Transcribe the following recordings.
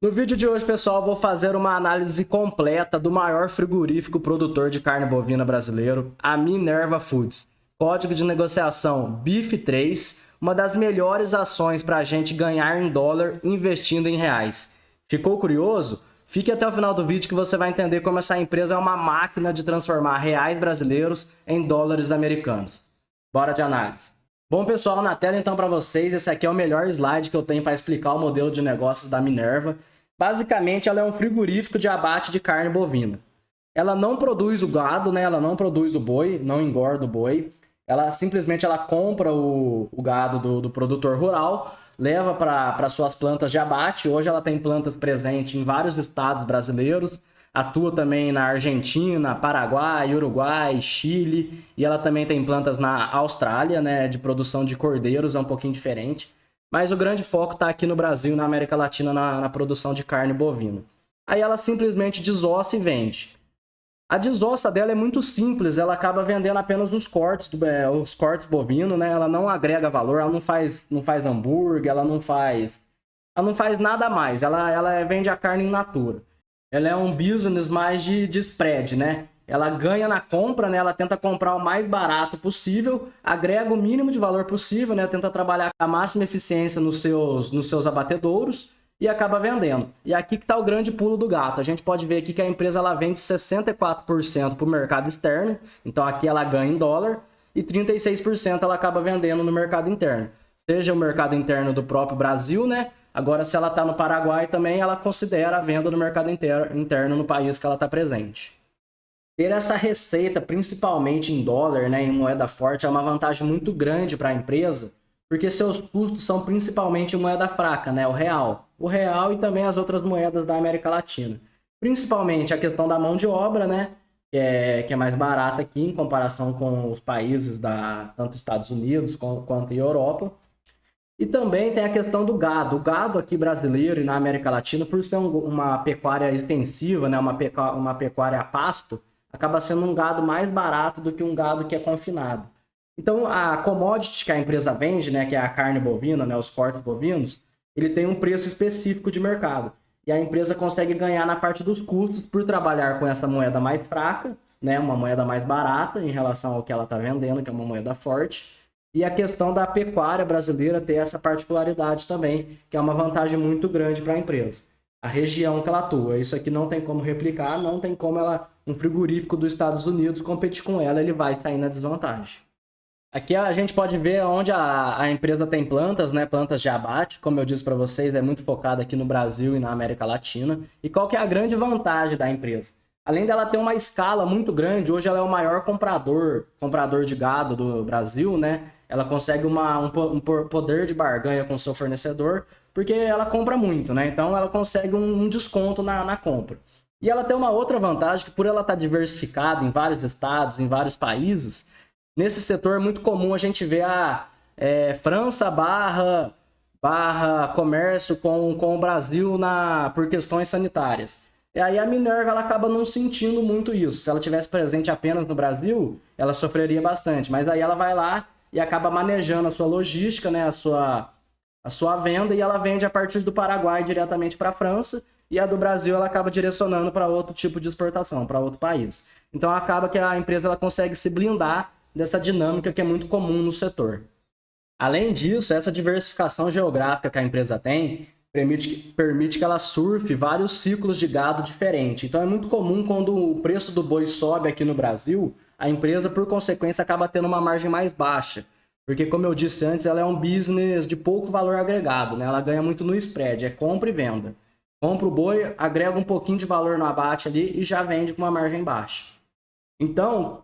No vídeo de hoje, pessoal, vou fazer uma análise completa do maior frigorífico produtor de carne bovina brasileiro, a Minerva Foods. Código de negociação BIF3, uma das melhores ações para a gente ganhar em dólar investindo em reais. Ficou curioso? Fique até o final do vídeo que você vai entender como essa empresa é uma máquina de transformar reais brasileiros em dólares americanos. Bora de análise. Bom, pessoal, na tela então para vocês, esse aqui é o melhor slide que eu tenho para explicar o modelo de negócios da Minerva. Basicamente, ela é um frigorífico de abate de carne bovina. Ela não produz o gado, né? Ela não produz o boi, não engorda o boi. Ela simplesmente compra o gado do produtor rural, leva para suas plantas de abate. Hoje ela tem plantas presentes em vários estados brasileiros. Atua também na Argentina, Paraguai, Uruguai, Chile. E ela também tem plantas na Austrália, né? De produção de cordeiros, é um pouquinho diferente. Mas o grande foco está aqui no Brasil e na América Latina na produção de carne bovina. Aí ela simplesmente desossa e vende. A desossa dela é muito simples, ela acaba vendendo apenas os cortes bovinos, né? Ela não agrega valor, ela não faz hambúrguer, ela não faz nada mais, ela vende a carne in natura. Ela é um business mais de spread, né? Ela ganha na compra, né? Ela tenta comprar o mais barato possível, agrega o mínimo de valor possível, né? Tenta trabalhar a máxima eficiência nos seus abatedouros e acaba vendendo. E aqui que está o grande pulo do gato. A gente pode ver aqui que a empresa ela vende 64% para o mercado externo, então aqui ela ganha em dólar, e 36% ela acaba vendendo no mercado interno. Seja o mercado interno do próprio Brasil, né? Agora, se ela está no Paraguai também, ela considera a venda no mercado interno no país que ela está presente. Ter essa receita, principalmente em dólar, né, em moeda forte, é uma vantagem muito grande para a empresa, porque seus custos são principalmente em moeda fraca, né, o real. O real e também as outras moedas da América Latina. Principalmente a questão da mão de obra, né, que é mais barata aqui em comparação com os países tanto Estados Unidos quanto Europa. E também tem a questão do gado. O gado aqui brasileiro e na América Latina, por ser uma pecuária extensiva, né, uma pecuária a pasto, acaba sendo um gado mais barato do que um gado que é confinado. Então, a commodity que a empresa vende, né, que é a carne bovina, né, os cortes bovinos, ele tem um preço específico de mercado. E a empresa consegue ganhar na parte dos custos por trabalhar com essa moeda mais fraca, né, uma moeda mais barata em relação ao que ela está vendendo, que é uma moeda forte. E a questão da pecuária brasileira ter essa particularidade também, que é uma vantagem muito grande para a empresa. A região que ela atua. Isso aqui não tem como replicar, não tem como um frigorífico dos Estados Unidos competir com ela, ele vai sair na desvantagem. Aqui a gente pode ver onde a empresa tem plantas, né? Plantas de abate, como eu disse para vocês, é muito focada aqui no Brasil e na América Latina. E qual que é a grande vantagem da empresa? Além dela ter uma escala muito grande, hoje ela é o maior comprador de gado do Brasil, né? Ela consegue um poder de barganha com o seu fornecedor, porque ela compra muito, né? Então ela consegue um desconto na compra. E ela tem uma outra vantagem, que por ela estar diversificada em vários estados, em vários países, nesse setor é muito comum a gente ver a França barra comércio com o Brasil por questões sanitárias. E aí a Minerva ela acaba não sentindo muito isso. Se ela tivesse presente apenas no Brasil, ela sofreria bastante. Mas aí ela vai lá e acaba manejando a sua logística, né, a sua venda, e ela vende a partir do Paraguai diretamente para a França, e a do Brasil ela acaba direcionando para outro tipo de exportação, para outro país. Então acaba que a empresa ela consegue se blindar dessa dinâmica que é muito comum no setor. Além disso, essa diversificação geográfica que a empresa tem permite que ela surfe vários ciclos de gado diferentes. Então é muito comum quando o preço do boi sobe aqui no Brasil, a empresa, por consequência, acaba tendo uma margem mais baixa. Porque, como eu disse antes, ela é um business de pouco valor agregado, né? Ela ganha muito no spread, é compra e venda. Compra o boi, agrega um pouquinho de valor no abate ali e já vende com uma margem baixa. Então,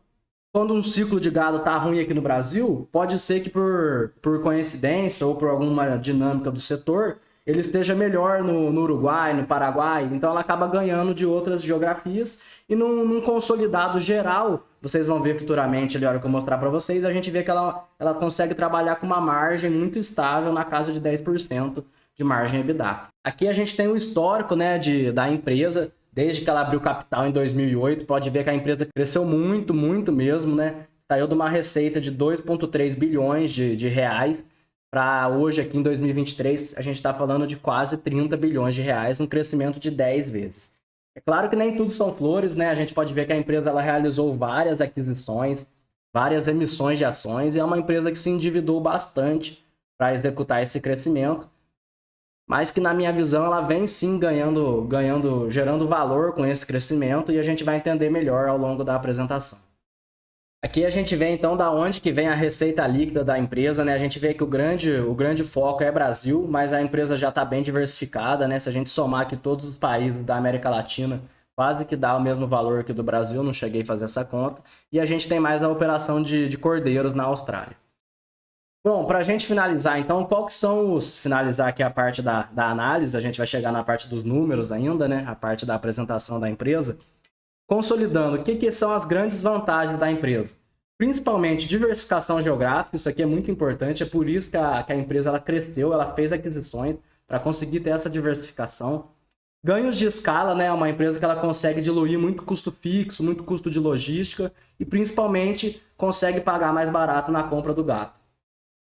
quando um ciclo de gado está ruim aqui no Brasil, pode ser que por coincidência ou por alguma dinâmica do setor, ele esteja melhor no Uruguai, no Paraguai, então ela acaba ganhando de outras geografias, e num consolidado geral, vocês vão ver futuramente ali, a hora que eu mostrar para vocês, a gente vê que ela consegue trabalhar com uma margem muito estável na casa de 10% de margem EBITDA. Aqui a gente tem o histórico, né, da empresa, desde que ela abriu capital em 2008, pode ver que a empresa cresceu muito, muito mesmo, né? Saiu de uma receita de 2,3 bilhões de reais para hoje, aqui em 2023, a gente está falando de quase 30 bilhões de reais, um crescimento de 10 vezes. É claro que nem tudo são flores, né? A gente pode ver que a empresa ela realizou várias aquisições, várias emissões de ações, e é uma empresa que se endividou bastante para executar esse crescimento, mas que na minha visão ela vem sim gerando valor com esse crescimento, e a gente vai entender melhor ao longo da apresentação. Aqui a gente vê então da onde que vem a receita líquida da empresa, né? A gente vê que o grande foco é Brasil, mas a empresa já está bem diversificada, né? Se a gente somar aqui todos os países da América Latina, quase que dá o mesmo valor que do Brasil, não cheguei a fazer essa conta. E a gente tem mais a operação de cordeiros na Austrália. Bom, para a gente finalizar então, qual que são finalizar aqui a parte da análise, a gente vai chegar na parte dos números ainda, né? A parte da apresentação da empresa. Consolidando, o que são as grandes vantagens da empresa? Principalmente diversificação geográfica, isso aqui é muito importante, é por isso que a empresa ela cresceu, ela fez aquisições para conseguir ter essa diversificação. Ganhos de escala, né? É uma empresa que ela consegue diluir muito custo fixo, muito custo de logística e principalmente consegue pagar mais barato na compra do gato.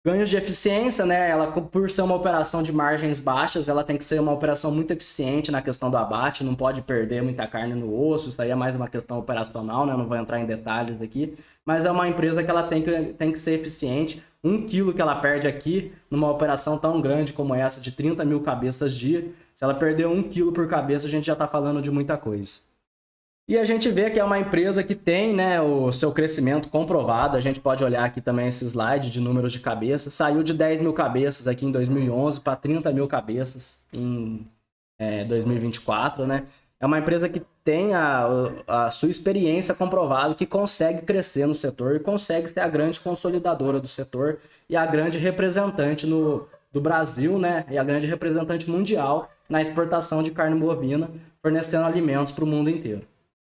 Ganhos de eficiência, né? Ela, por ser uma operação de margens baixas, ela tem que ser uma operação muito eficiente na questão do abate, não pode perder muita carne no osso, isso aí é mais uma questão operacional, né? Não vou entrar em detalhes aqui, mas é uma empresa que ela tem que ser eficiente. 1 quilo que ela perde aqui, numa operação tão grande como essa, de 30 mil cabeças dia, se ela perder 1 quilo por cabeça, a gente já está falando de muita coisa. E a gente vê que é uma empresa que tem, né, o seu crescimento comprovado. A gente pode olhar aqui também esse slide de números de cabeças. Saiu de 10 mil cabeças aqui em 2011 para 30 mil cabeças em 2024, né? É uma empresa que tem a sua experiência comprovada, que consegue crescer no setor e consegue ser a grande consolidadora do setor e a grande representante do Brasil, né? E a grande representante mundial na exportação de carne bovina, fornecendo alimentos para o mundo inteiro.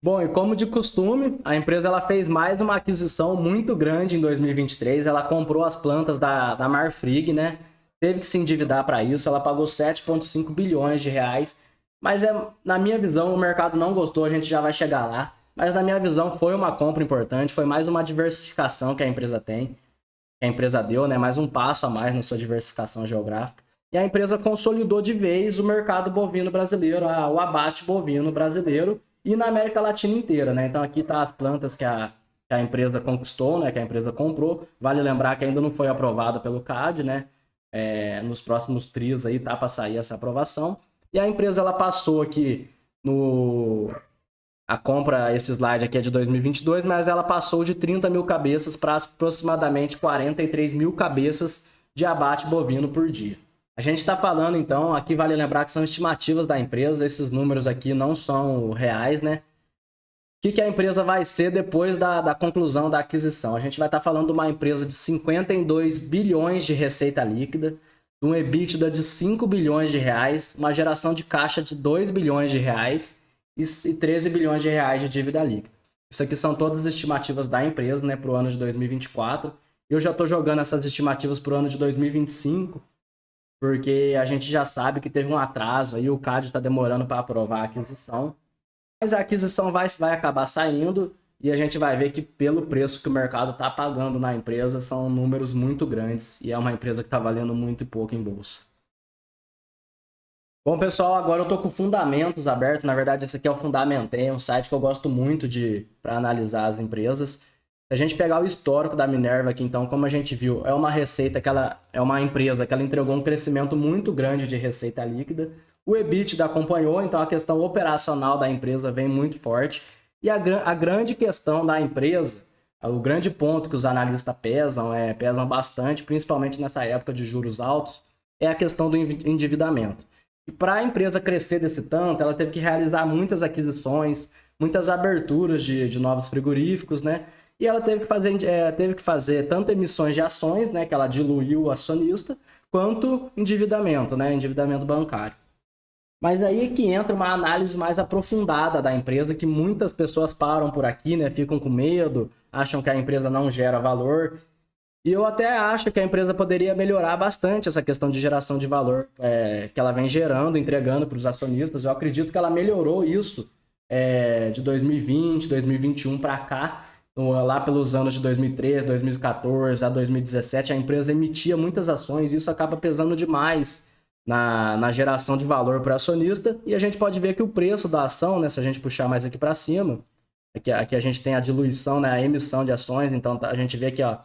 Bom, e como de costume, a empresa ela fez mais uma aquisição muito grande em 2023. Ela comprou as plantas da Marfrig, né? Teve que se endividar para isso. Ela pagou 7,5 bilhões de reais. Mas na minha visão, o mercado não gostou, a gente já vai chegar lá. Mas na minha visão, foi uma compra importante, foi mais uma diversificação que a empresa tem. Que a empresa deu, né? Mais um passo a mais na sua diversificação geográfica. E a empresa consolidou de vez o mercado bovino brasileiro, o abate bovino brasileiro, e na América Latina inteira, né? Então aqui tá as plantas que a empresa conquistou, né? Que a empresa comprou. Vale lembrar que ainda não foi aprovada pelo CAD, né? Nos próximos tris aí tá para sair essa aprovação. E a empresa ela passou aqui a compra, esse slide aqui é de 2022, mas ela passou de 30 mil cabeças para aproximadamente 43 mil cabeças de abate bovino por dia. A gente está falando, então, aqui vale lembrar que são estimativas da empresa, esses números aqui não são reais, né? O que a empresa vai ser depois da conclusão da aquisição? A gente vai estar falando de uma empresa de 52 bilhões de receita líquida, de um EBITDA de 5 bilhões de reais, uma geração de caixa de 2 bilhões de reais e 13 bilhões de reais de dívida líquida. Isso aqui são todas as estimativas da empresa, né, para o ano de 2024. Eu já estou jogando essas estimativas para o ano de 2025, porque a gente já sabe que teve um atraso, aí o CAD está demorando para aprovar a aquisição. Mas a aquisição vai acabar saindo e a gente vai ver que pelo preço que o mercado está pagando na empresa, são números muito grandes e é uma empresa que está valendo muito e pouco em bolsa. Bom, pessoal, agora eu estou com fundamentos abertos. Na verdade, esse aqui é o Fundamentei, é um site que eu gosto muito para analisar as empresas. Se a gente pegar o histórico da Minerva aqui, então, como a gente viu, é uma receita que é uma empresa que ela entregou um crescimento muito grande de receita líquida. O EBITDA acompanhou, então a questão operacional da empresa vem muito forte. E a grande questão da empresa, o grande ponto que os analistas pesam bastante, principalmente nessa época de juros altos, é a questão do endividamento. E para a empresa crescer desse tanto, ela teve que realizar muitas aquisições, muitas aberturas de novos frigoríficos, né? E ela teve que fazer tanto emissões de ações, né, que ela diluiu o acionista, quanto endividamento, né, endividamento bancário. Mas aí é que entra uma análise mais aprofundada da empresa, que muitas pessoas param por aqui, né, ficam com medo, acham que a empresa não gera valor. E eu até acho que a empresa poderia melhorar bastante essa questão de geração de valor que ela vem gerando, entregando para os acionistas. Eu acredito que ela melhorou isso de 2020, 2021 para cá. lá pelos anos de 2013, 2014 a 2017, a empresa emitia muitas ações e isso acaba pesando demais na geração de valor para o acionista. E a gente pode ver que o preço da ação, né, se a gente puxar mais aqui para cima, aqui a gente tem a diluição, né, a emissão de ações. Então a gente vê que ó,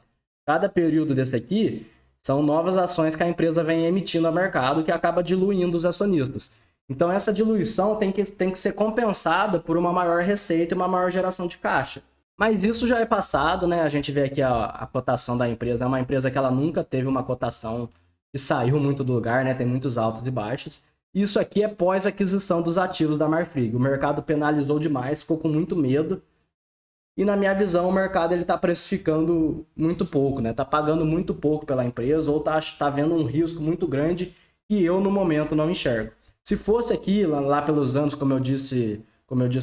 cada período desse aqui são novas ações que a empresa vem emitindo ao mercado que acaba diluindo os acionistas. Então essa diluição tem que ser compensada por uma maior receita e uma maior geração de caixa. Mas isso já é passado, né? A gente vê aqui a cotação da empresa. É uma empresa que ela nunca teve uma cotação que saiu muito do lugar, né? Tem muitos altos e baixos. Isso aqui é pós-aquisição dos ativos da Marfrig. O mercado penalizou demais, ficou com muito medo. E na minha visão, o mercado está precificando muito pouco, né? Está pagando muito pouco pela empresa ou está vendo um risco muito grande que eu, no momento, não enxergo. Se fosse aqui, lá pelos anos, como eu disse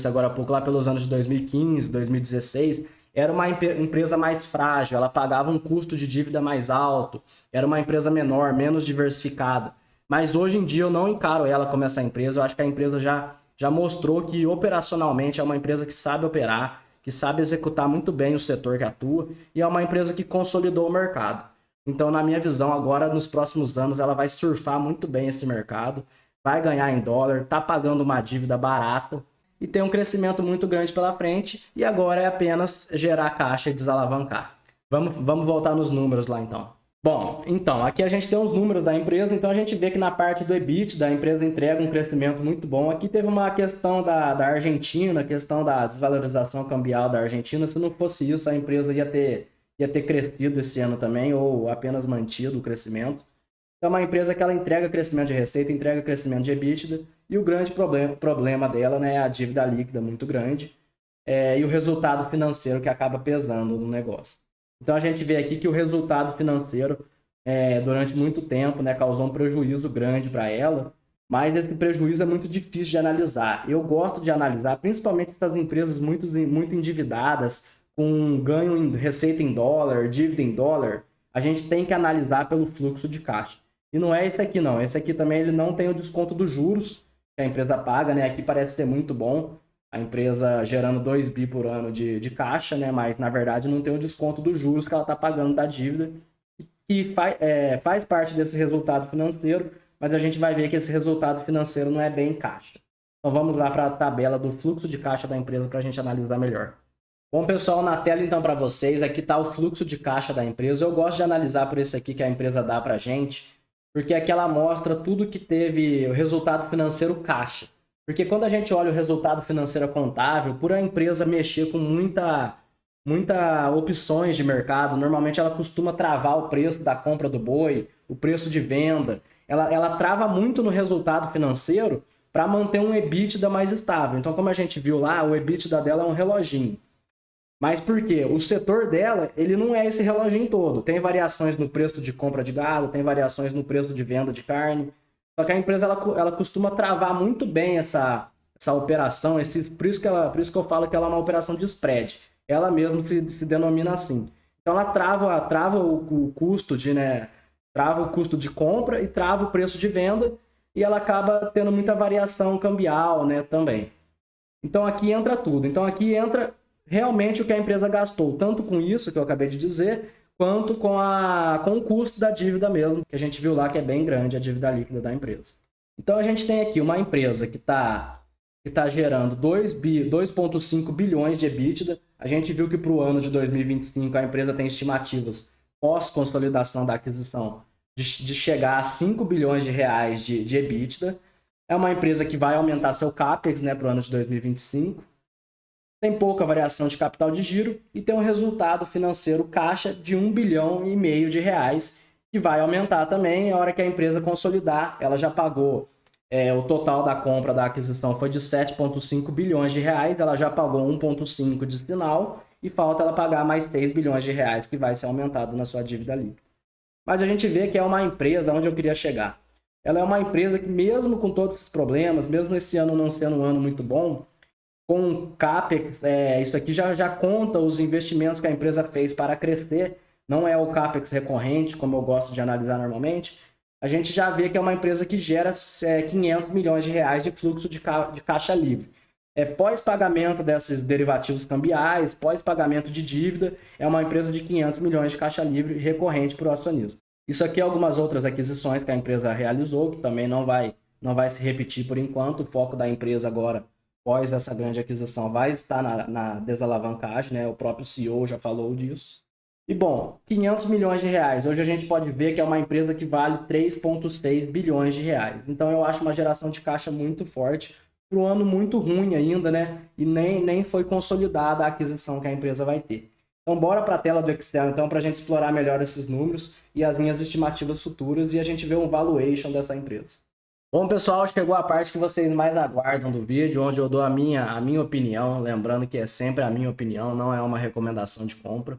agora há pouco, lá pelos anos de 2015, 2016, era uma empresa mais frágil, ela pagava um custo de dívida mais alto, era uma empresa menor, menos diversificada. Mas hoje em dia eu não encaro ela como essa empresa, eu acho que a empresa já mostrou que operacionalmente é uma empresa que sabe operar, que sabe executar muito bem o setor que atua e é uma empresa que consolidou o mercado. Então, na minha visão, agora nos próximos anos ela vai surfar muito bem esse mercado, vai ganhar em dólar, está pagando uma dívida barata e tem um crescimento muito grande pela frente e agora é apenas gerar caixa e desalavancar. Vamos voltar nos números lá então. Bom, então, aqui a gente tem os números da empresa, então a gente vê que na parte do EBITDA a empresa entrega um crescimento muito bom. Aqui teve uma questão da Argentina, a questão da desvalorização cambial da Argentina. Se não fosse isso, a empresa ia ter crescido esse ano também, ou apenas mantido o crescimento. Então, é uma empresa que ela entrega crescimento de receita, entrega crescimento de EBITDA, e o grande problema dela, né, é a dívida líquida muito grande, e o resultado financeiro que acaba pesando no negócio. Então, a gente vê aqui que o resultado financeiro, durante muito tempo, né, causou um prejuízo grande para ela, mas esse prejuízo é muito difícil de analisar. Eu gosto de analisar, principalmente essas empresas muito endividadas, com ganho em receita em dólar, dívida em dólar, a gente tem que analisar pelo fluxo de caixa. E não é esse aqui não, esse aqui também ele não tem o desconto dos juros que a empresa paga, né? Aqui parece ser muito bom, a empresa gerando 2 bi por ano de caixa, né? Mas na verdade não tem o desconto dos juros que ela está pagando da dívida, que faz parte desse resultado financeiro, mas a gente vai ver que esse resultado financeiro não é bem caixa. Então vamos lá para a tabela do fluxo de caixa da empresa para a gente analisar melhor. Bom, pessoal, na tela então para vocês, aqui está o fluxo de caixa da empresa. Eu gosto de analisar por esse aqui que a empresa dá para a gente, porque aqui ela mostra tudo que teve o resultado financeiro caixa. Porque quando a gente olha o resultado financeiro contábil, por a empresa mexer com muita opções de mercado, normalmente ela costuma travar o preço da compra do boi, o preço de venda. Ela trava muito no resultado financeiro para manter um EBITDA mais estável. Então, como a gente viu lá, o EBITDA dela é um reloginho. Mas por quê? O setor dela, ele não é esse reloginho todo. Tem variações no preço de compra de gado, tem variações no preço de venda de carne. Só que a empresa, ela costuma travar muito bem essa operação, por isso que eu falo que ela é uma operação de spread. Ela mesma se denomina assim. Então ela trava o custo trava o custo de compra e trava o preço de venda e ela acaba tendo muita variação cambial, né, também. Então aqui entra tudo. Então aqui entra realmente o que a empresa gastou, tanto com isso que eu acabei de dizer, quanto com o custo da dívida mesmo, que a gente viu lá que é bem grande a dívida líquida da empresa. Então a gente tem aqui uma empresa que está gerando 2,5 bilhões de EBITDA. A gente viu que para o ano de 2025 a empresa tem estimativas pós-consolidação da aquisição de chegar a 5 bilhões de reais de EBITDA. É uma empresa que vai aumentar seu CAPEX, né, para o ano de 2025. Tem pouca variação de capital de giro e tem um resultado financeiro caixa de 1,5 bilhão de reais, que vai aumentar também a hora que a empresa consolidar. Ela já pagou, o total da compra da aquisição foi de 7,5 bilhões de reais, ela já pagou 1,5 de sinal e falta ela pagar mais 6 bilhões de reais, que vai ser aumentado na sua dívida líquida. Mas a gente vê que é uma empresa onde eu queria chegar. Ela é uma empresa que, mesmo com todos esses problemas, mesmo esse ano não sendo um ano muito bom, com CAPEX, isso aqui já conta os investimentos que a empresa fez para crescer, não é o CAPEX recorrente, como eu gosto de analisar normalmente. A gente já vê que é uma empresa que gera 500 milhões de reais de fluxo de caixa livre. pós-pagamento desses derivativos cambiais, pós-pagamento de dívida, é uma empresa de 500 milhões de caixa livre recorrente para o acionista. Isso aqui é algumas outras aquisições que a empresa realizou, que também não vai se repetir por enquanto. O foco da empresa agora, após essa grande aquisição, vai estar na desalavancagem, né? O próprio CEO já falou disso. E bom, 500 milhões de reais. Hoje a gente pode ver que é uma empresa que vale 3,6 bilhões de reais. Então eu acho uma geração de caixa muito forte para um ano muito ruim ainda, né? E nem foi consolidada a aquisição que a empresa vai ter. Então bora para a tela do Excel, então, para a gente explorar melhor esses números e as minhas estimativas futuras e a gente ver um valuation dessa empresa. Bom, pessoal, chegou a parte que vocês mais aguardam do vídeo, onde eu dou a minha opinião, lembrando que é sempre a minha opinião, não é uma recomendação de compra,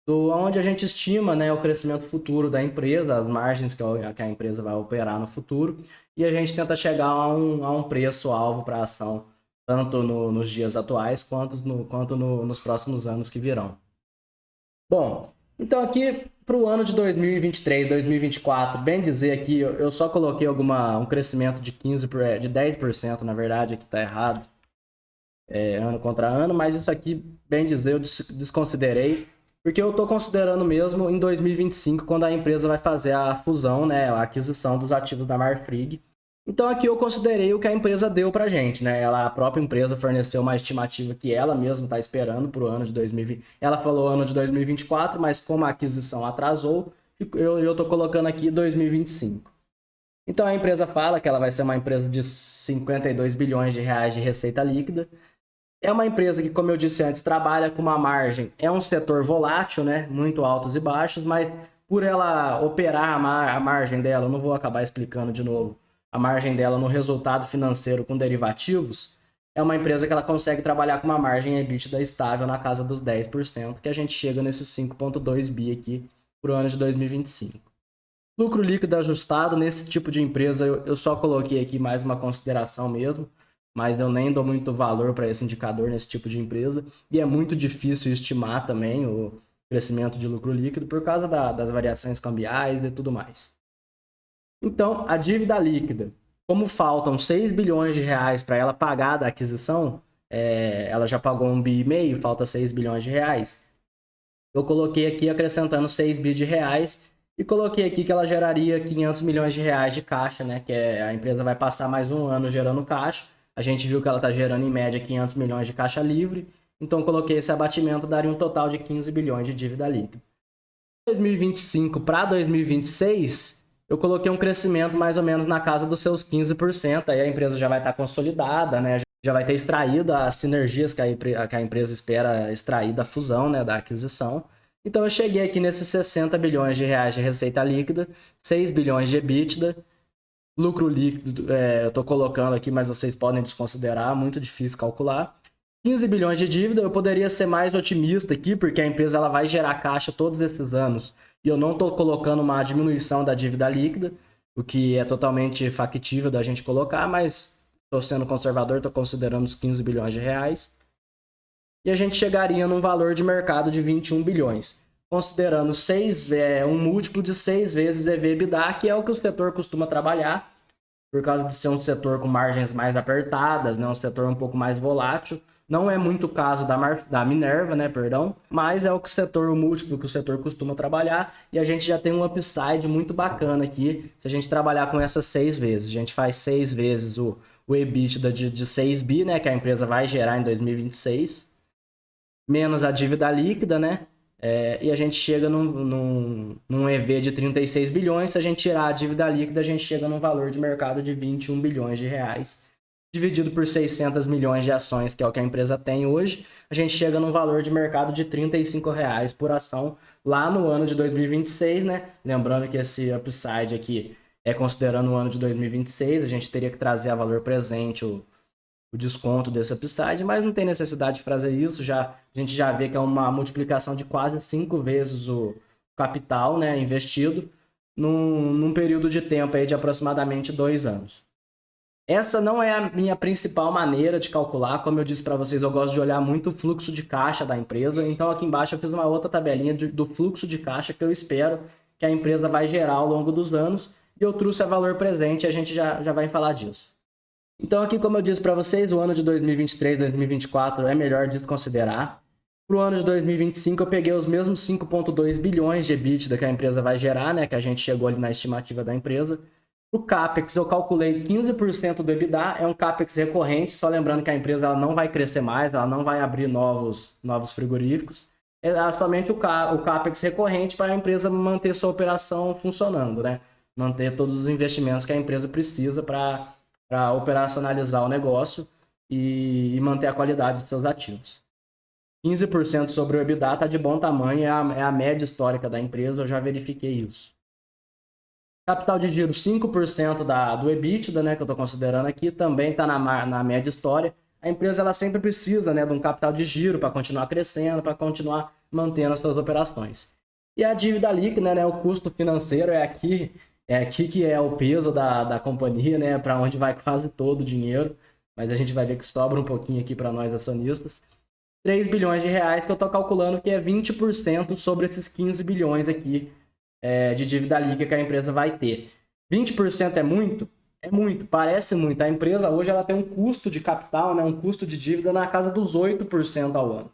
onde a gente estima, né, o crescimento futuro da empresa, as margens que a empresa vai operar no futuro, e a gente tenta chegar a um preço-alvo para a ação, tanto nos dias atuais quanto nos próximos anos que virão. Bom, então aqui para o ano de 2023, 2024, bem dizer aqui, eu só coloquei um crescimento de 10%, na verdade, aqui está errado, ano contra ano, mas isso aqui, bem dizer, eu desconsiderei, porque eu estou considerando mesmo em 2025, quando a empresa vai fazer a fusão, né, a aquisição dos ativos da Marfrig. Então aqui eu considerei o que a empresa deu pra gente, né? A própria empresa forneceu uma estimativa que ela mesma está esperando para o ano de 2020. Ela falou ano de 2024, mas como a aquisição atrasou, eu estou colocando aqui 2025. Então a empresa fala que ela vai ser uma empresa de 52 bilhões de reais de receita líquida. É uma empresa que, como eu disse antes, trabalha com uma margem, é um setor volátil, né? Muito altos e baixos, mas por ela operar a margem dela, eu não vou acabar explicando de novo, a margem dela no resultado financeiro com derivativos, é uma empresa que ela consegue trabalhar com uma margem EBITDA estável na casa dos 10%, que a gente chega nesses 5,2 bi aqui para o ano de 2025. Lucro líquido ajustado, nesse tipo de empresa, eu só coloquei aqui mais uma consideração mesmo, mas eu nem dou muito valor para esse indicador nesse tipo de empresa, e é muito difícil estimar também o crescimento de lucro líquido por causa das variações cambiais e tudo mais. Então, a dívida líquida, como faltam 6 bilhões de reais para ela pagar da aquisição, ela já pagou 1,5 bi, falta 6 bilhões de reais. Eu coloquei aqui acrescentando 6 bi de reais e coloquei aqui que ela geraria 500 milhões de reais de caixa, né? Que a empresa vai passar mais um ano gerando caixa. A gente viu que ela está gerando em média 500 milhões de caixa livre. Então coloquei esse abatimento, daria um total de 15 bilhões de dívida líquida. 2025 para 2026... eu coloquei um crescimento mais ou menos na casa dos seus 15%, aí a empresa já vai estar consolidada, né? Já vai ter extraído as sinergias que a empresa espera extrair da fusão, né? Da aquisição. Então eu cheguei aqui nesses 60 bilhões de reais de receita líquida, 6 bilhões de EBITDA, lucro líquido, eu estou colocando aqui, mas vocês podem desconsiderar, muito difícil calcular. 15 bilhões de dívida, eu poderia ser mais otimista aqui, porque a empresa ela vai gerar caixa todos esses anos. E eu não estou colocando uma diminuição da dívida líquida, o que é totalmente factível da gente colocar, mas estou sendo conservador, estou considerando os 15 bilhões de reais. E a gente chegaria num valor de mercado de 21 bilhões, considerando um múltiplo de 6 vezes EV/EBITDA, que é o que o setor costuma trabalhar, por causa de ser um setor com margens mais apertadas, né? Um setor um pouco mais volátil. Não é muito o caso da Minerva, né, perdão, mas é o múltiplo que o setor costuma trabalhar, e a gente já tem um upside muito bacana aqui, se a gente trabalhar com essas 6 vezes. A gente faz 6 vezes o EBITDA de 6 bi, né, que a empresa vai gerar em 2026, menos a dívida líquida, né, e a gente chega num EV de 36 bilhões, se a gente tirar a dívida líquida, a gente chega num valor de mercado de 21 bilhões de reais, dividido por 600 milhões de ações, que é o que a empresa tem hoje, a gente chega num valor de mercado de R$ 35 por ação lá no ano de 2026, né? Lembrando que esse upside aqui é considerando o ano de 2026, a gente teria que trazer a valor presente o desconto desse upside, mas não tem necessidade de fazer isso, a gente já vê que é uma multiplicação de quase 5 vezes o capital, né, investido num período de tempo aí de aproximadamente 2 anos. Essa não é a minha principal maneira de calcular, como eu disse para vocês, eu gosto de olhar muito o fluxo de caixa da empresa, então aqui embaixo eu fiz uma outra tabelinha do fluxo de caixa que eu espero que a empresa vai gerar ao longo dos anos, e eu trouxe a valor presente e a gente já vai falar disso. Então aqui, como eu disse para vocês, o ano de 2023, 2024 é melhor desconsiderar. Para o ano de 2025 eu peguei os mesmos 5,2 bilhões de EBITDA que a empresa vai gerar, né, que a gente chegou ali na estimativa da empresa. O CAPEX eu calculei 15% do EBITDA, é um CAPEX recorrente, só lembrando que a empresa ela não vai crescer mais, ela não vai abrir novos frigoríficos. É somente o CAPEX recorrente para a empresa manter sua operação funcionando, né? Manter todos os investimentos que a empresa precisa para operacionalizar o negócio e manter a qualidade dos seus ativos. 15% sobre o EBITDA está de bom tamanho, é a média histórica da empresa, eu já verifiquei isso. Capital de giro 5% do EBITDA, né, que eu estou considerando aqui, também está na média história. A empresa ela sempre precisa, né, de um capital de giro para continuar crescendo, para continuar mantendo as suas operações. E a dívida líquida, né, o custo financeiro é aqui que é o peso da companhia, né, para onde vai quase todo o dinheiro, mas a gente vai ver que sobra um pouquinho aqui para nós acionistas. 3 bilhões de reais que eu estou calculando que é 20% sobre esses 15 bilhões aqui de dívida líquida que a empresa vai ter. 20% é muito? É muito, parece muito. A empresa hoje ela tem um custo de capital, né, um custo de dívida na casa dos 8% ao ano.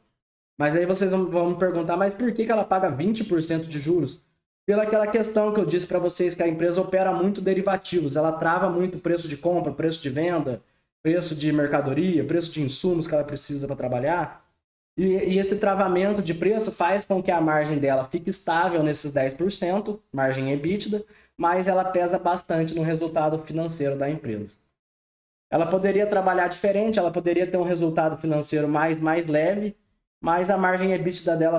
Mas aí vocês vão me perguntar, mas por que ela paga 20% de juros? Pela aquela questão que eu disse para vocês que a empresa opera muito derivativos, ela trava muito preço de compra, preço de venda, preço de mercadoria, preço de insumos que ela precisa para trabalhar. E esse travamento de preço faz com que a margem dela fique estável nesses 10%, margem EBITDA, mas ela pesa bastante no resultado financeiro da empresa. Ela poderia trabalhar diferente, ela poderia ter um resultado financeiro mais leve, mas a margem EBITDA dela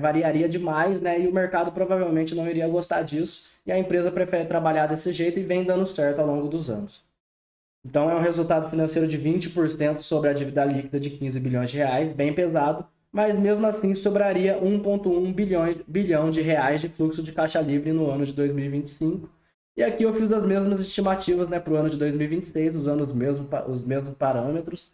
variaria demais, né? E o mercado provavelmente não iria gostar disso, e a empresa prefere trabalhar desse jeito e vem dando certo ao longo dos anos. Então é um resultado financeiro de 20% sobre a dívida líquida de 15 bilhões de reais, bem pesado, mas mesmo assim sobraria 1,1 bilhão de reais de fluxo de caixa livre no ano de 2025. E aqui eu fiz as mesmas estimativas, né, para o ano de 2026, usando os mesmos parâmetros.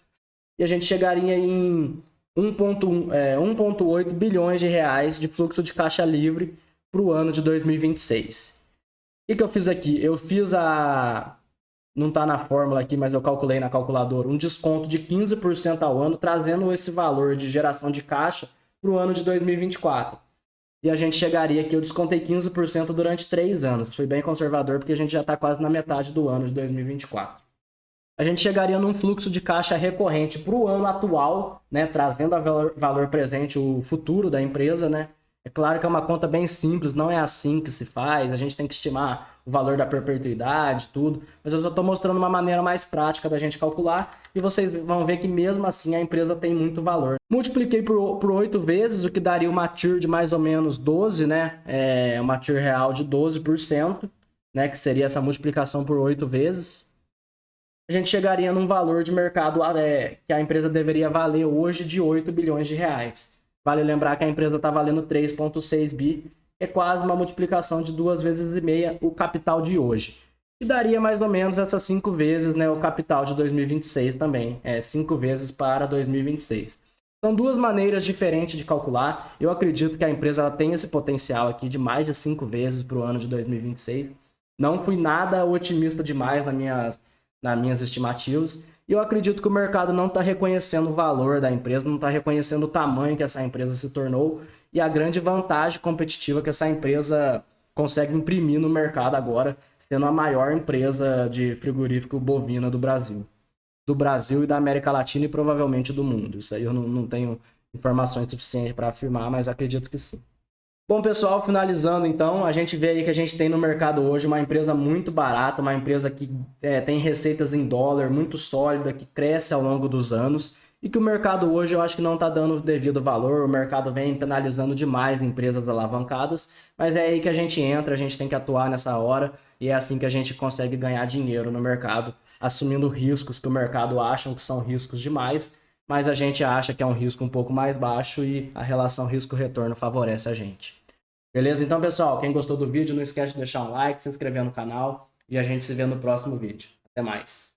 E a gente chegaria em 1,8 bilhões de reais de fluxo de caixa livre para o ano de 2026. O que eu fiz aqui? Eu fiz não está na fórmula aqui, mas eu calculei na calculadora, um desconto de 15% ao ano, trazendo esse valor de geração de caixa para o ano de 2024. E a gente chegaria aqui, eu descontei 15% durante 3 anos. Fui bem conservador, porque a gente já está quase na metade do ano de 2024. A gente chegaria num fluxo de caixa recorrente para o ano atual, né, trazendo a valor presente o futuro da empresa, né? É claro que é uma conta bem simples, não é assim que se faz, a gente tem que estimar o valor da perpetuidade, tudo, mas eu só estou mostrando uma maneira mais prática da gente calcular e vocês vão ver que mesmo assim a empresa tem muito valor. Multipliquei por 8 vezes, o que daria uma TIR de mais ou menos 12, né? Uma TIR real de 12%, né? Que seria essa multiplicação por 8 vezes. A gente chegaria num valor de mercado que a empresa deveria valer hoje de 8 bilhões de reais. Vale lembrar que a empresa está valendo 3,6 bi, é quase uma multiplicação de 2,5 vezes o capital de hoje. E daria mais ou menos essas 5 vezes, né, o capital de 2026 também, 5 vezes para 2026. São duas maneiras diferentes de calcular. Eu acredito que a empresa ela tem esse potencial aqui de mais de 5 vezes para o ano de 2026. Não fui nada otimista demais nas minhas estimativas. E eu acredito que o mercado não está reconhecendo o valor da empresa, não está reconhecendo o tamanho que essa empresa se tornou e a grande vantagem competitiva que essa empresa consegue imprimir no mercado agora, sendo a maior empresa de frigorífico bovina do Brasil. Do Brasil e da América Latina e provavelmente do mundo. Isso aí eu não tenho informações suficientes para afirmar, mas acredito que sim. Bom, pessoal, finalizando então, a gente vê aí que a gente tem no mercado hoje uma empresa muito barata, uma empresa que tem receitas em dólar, muito sólida, que cresce ao longo dos anos e que o mercado hoje eu acho que não está dando o devido valor, o mercado vem penalizando demais empresas alavancadas, mas é aí que a gente entra, a gente tem que atuar nessa hora e é assim que a gente consegue ganhar dinheiro no mercado, assumindo riscos que o mercado acha que são riscos demais, mas a gente acha que é um risco um pouco mais baixo e a relação risco-retorno favorece a gente. Beleza? Então, pessoal, quem gostou do vídeo, não esquece de deixar um like, se inscrever no canal e a gente se vê no próximo vídeo. Até mais!